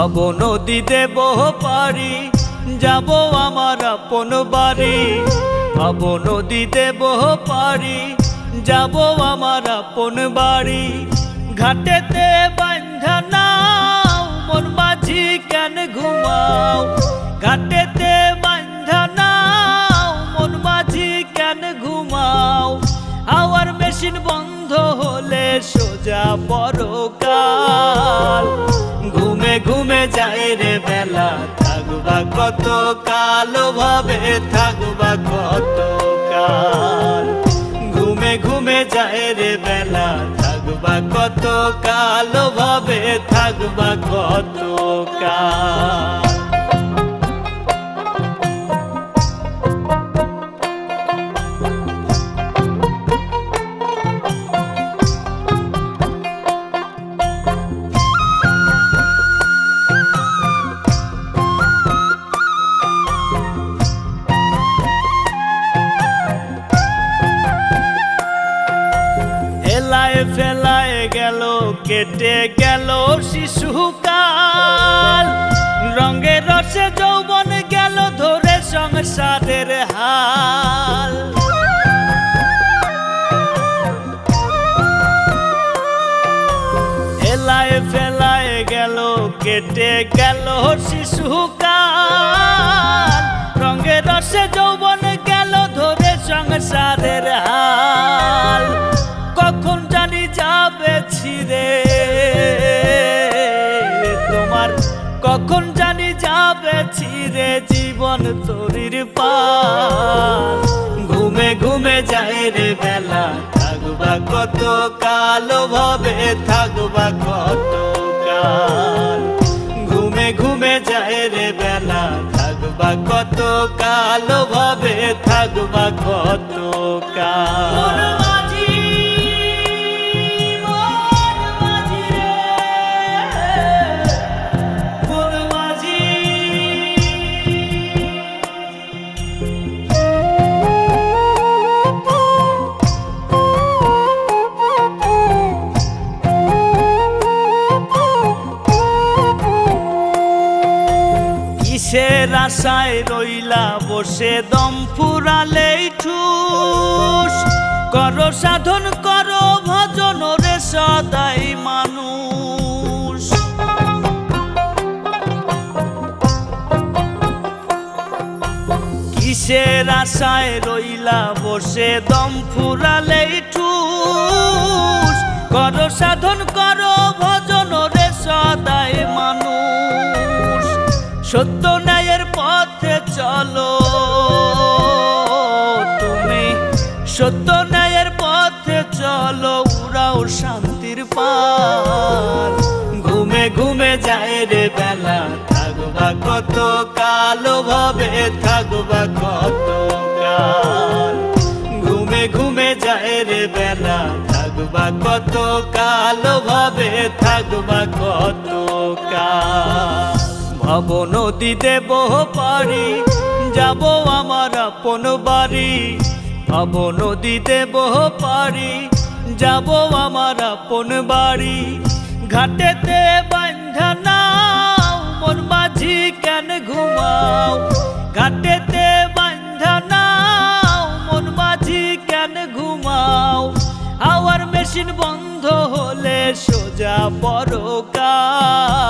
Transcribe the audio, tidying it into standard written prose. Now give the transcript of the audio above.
ভব নদী দেব পারি, যাব আমার আপন বাড়ি। ভব নদী দেব পারি, যাব আমার আপন বাড়ি। ঘাটেতে বান্ধা নাও, মন মাঝি কেন ঘুমাও? ঘাটেতে বান্ধা নাও, মন মাঝি কেন ঘুমাও? হাওয়ার মেশিন বন্ধ হলে সোজা পরকাল। ঘুমে ঘুমে যায় রে বেলা, থাকবা কত কাল, ভাবে থাকবা কত কাল। ঘুমে ঘুমে যায় রে বেলা, থাকবা কত কাল, ভাবে থাকবা কত কাল। ফেলায় গেল, কেটে গেল শিশুকাল। রঙে রসে যৌবন গেল ধরে সংসারের হাল। ফেলায় গেল, কেটে গেল শিশুকাল। রঙে রসে যৌবন গেল ধরে সংসারের হাল। কখন জানি যাবে ছিঁড়ে তোমার, কখন জানি যাবে ছিঁড়ে জীবন তরির পাল। ঘুমে ঘুমে যায় রে বেলা, থাকবা কত কাল, ভাবে থাকবা কত কাল। ঘুমে ঘুমে যায় রে বেলা, থাকবা কত কাল, ভাবে থাকবা কত কাল। কিসের আশায় রইলা বসে, দম ফুরালেই ঠুস। করো সাধন করো ভজন রে সদাই মানুষ। কিসের আশায় রইলা বসে, দম ফুরালেই ঠুস। করো সাধন করো ভজন রে সদাই মানুষ। সত্য ন্যায়ের পথে চলো তুমি, সত্য ন্যায়ের পথে চলো, উড়াও শান্তির পাল। ঘুমে ঘুমে যায় রে বেলা, থাকবা কত কাল, ভাবে থাকবা কত কাল। ঘুমে ঘুমে যায় রে বেলা, থাকবা কত কাল, ভাবে থাকবা কত কাল। ভব নদী দেব পারি, যাব আমার আপন বাড়ি। ভব নদী দেব পারি, যাব আমার আপন বাড়ি। ঘাটেতে বান্ধা নাও, মন মাঝি কেন ঘুমাও? ঘাটেতে বান্ধা নাও, মন মাঝি কেন ঘুমাও? হাওয়ার মেশিন বন্ধ হলে সোজা পরকাল।